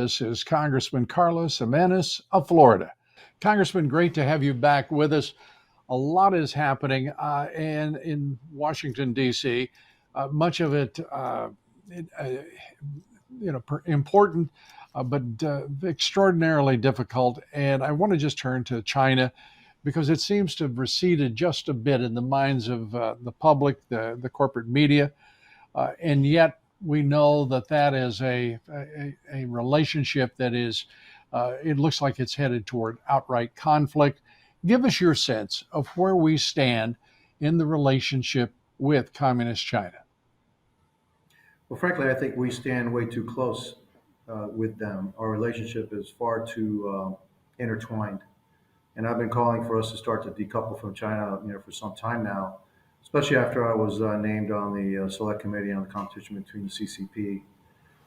This is Congressman Carlos Gimenez of Florida. Congressman, great to have you back with us. A lot is happening and in Washington, D.C., much of it, important, but extraordinarily difficult. And I want to just turn to China because it seems to have receded just a bit in the minds of the public, the corporate media. And yet we know that that is a relationship that is, it looks like it's headed toward outright conflict. Give us your sense of where we stand in the relationship with Communist China. Well, frankly, I think we stand way too close with them. Our relationship is far too intertwined, and I've been calling for us to start to decouple from China, for some time now. Especially after I was named on the Select Committee on the competition between the CCP,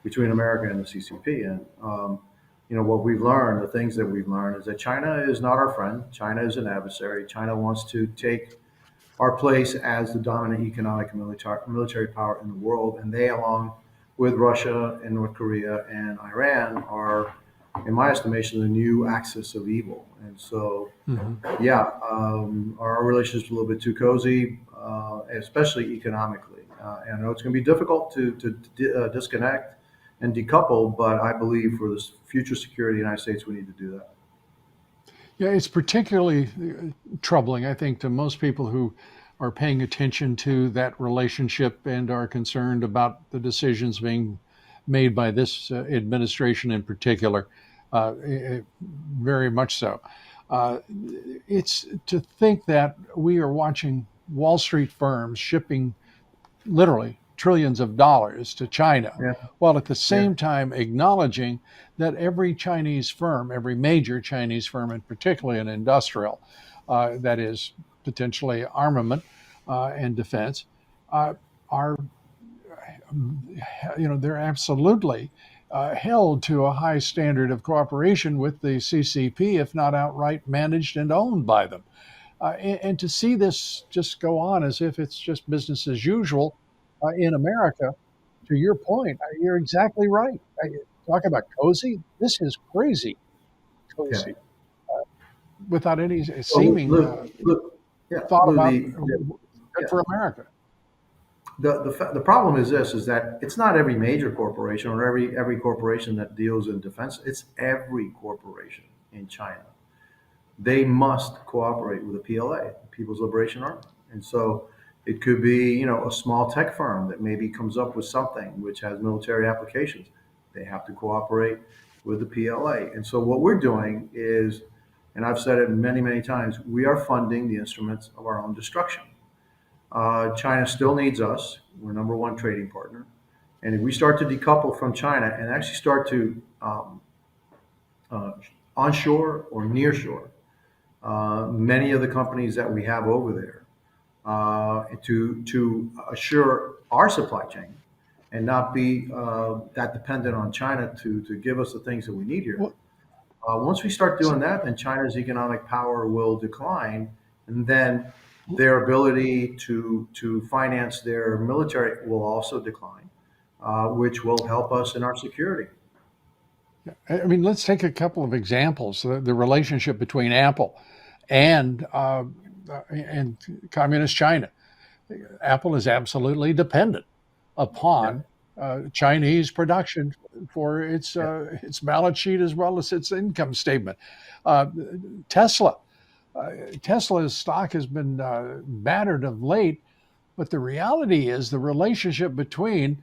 between America and the CCP, and what we've learned, the things that we've learned, is that China is not our friend. China is an adversary. China wants to take our place as the dominant economic and military power in the world. And they, along with Russia and North Korea and Iran, are, in my estimation, the new axis of evil. And so, yeah, our relationship is a little bit too cozy, especially economically. And I know it's going to be difficult to disconnect and decouple, but I believe for the future security of the United States, we need to do that. Yeah, it's particularly troubling, I think, to most people who are paying attention to that relationship and are concerned about the decisions being made by this administration in particular, very much so. Uh, it's to think that we are watching Wall Street firms shipping literally trillions of dollars to China, Yeah, while at the yeah, same time acknowledging that every Chinese firm, every major Chinese firm, and particularly an industrial, that is potentially armament and defense, uh, are, they're absolutely held to a high standard of cooperation with the CCP, if not outright managed and owned by them. And to see this just go on as if it's just business as usual in America, to your point, you're exactly right. Talk about cozy. This is crazy yeah. cozy without any Well, seeming look, yeah, thought Lou, about good yeah. for America. The problem is this: is that it's not every major corporation or every corporation that deals in defense. It's every corporation in China. They must cooperate with the PLA, People's Liberation Army. And so it could be, a small tech firm that maybe comes up with something which has military applications. They have to cooperate with the PLA. And so what we're doing is, and I've said it many, many times, we are funding the instruments of our own destruction. China still needs us. We're number one trading partner. And if we start to decouple from China and actually start to uh, onshore or nearshore many of the companies that we have over there to assure our supply chain and not be that dependent on China to give us the things that we need here. Well, Once we start doing that, then China's economic power will decline, and then their ability to finance their military will also decline, which will help us in our security. I mean, let's take a couple of examples. The relationship between Apple and and communist China. Apple is absolutely dependent Yeah, upon Chinese production for yeah, its balance sheet as well as its income statement. Uh, Tesla, Tesla's stock has been battered of late, but the reality is the relationship between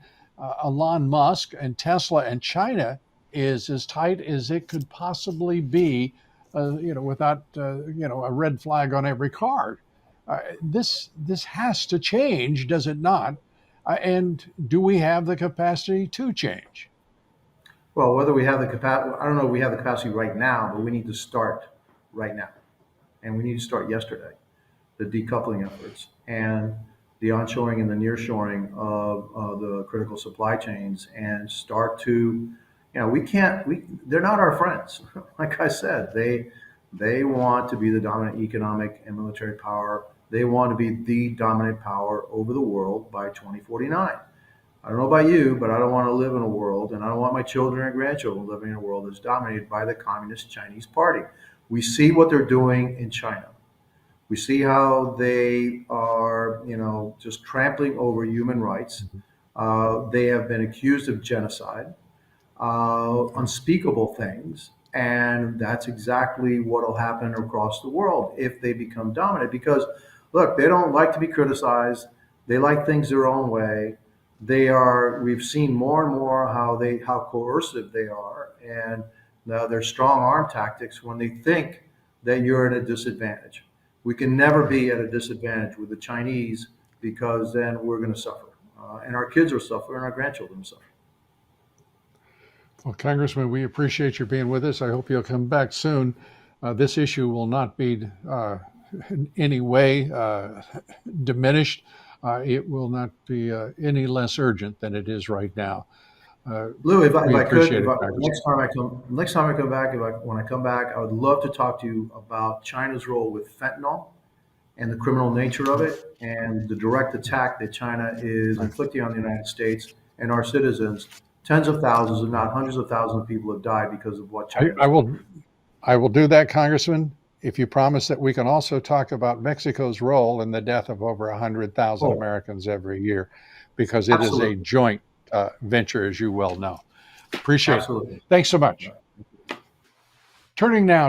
Elon Musk and Tesla and China is as tight as it could possibly be, without a red flag on every card. This has to change, does it not? And do we have the capacity to change? Well, whether we have the capacity, I don't know if we have the capacity right now, but we need to start right now. And we need to start yesterday, the decoupling efforts and the onshoring and the nearshoring of the critical supply chains and start to, we can't, they're not our friends. Like I said, they want to be the dominant economic and military power. They want to be the dominant power over the world by 2049. I don't know about you, but I don't want to live in a world, and I don't want my children and grandchildren living in a world that's dominated by the Communist Chinese Party. We see what they're doing in China. We see how they are, just trampling over human rights. They have been accused of genocide, unspeakable things. And that's exactly what will happen across the world if they become dominant. Because, look, they don't like to be criticized. They like things their own way. We've seen more and more how coercive they are, and their strong arm tactics when they think that you're at a disadvantage. We can never be at a disadvantage with the Chinese because then we're going to suffer. And our kids will suffer and our grandchildren will suffer. Well, Congressman, we appreciate you being with us. I hope you'll come back soon. This issue will not be in any way diminished. It will not be any less urgent than it is right now. Lou, if We I could, appreciate it, Congressman. next time I come back, when I come back, I would love to talk to you about China's role with fentanyl and the criminal nature of it, and the direct attack that China is inflicting on the United States and our citizens. Tens of thousands, if not hundreds of thousands of people have died because of what China I is doing. will. I will do that, Congressman, if you promise that we can also talk about Mexico's role in the death of over 100,000 Oh, Americans every year, because it is a absolutely. joint venture, as you well know. Appreciate it. Absolutely. Thanks so much. Turning now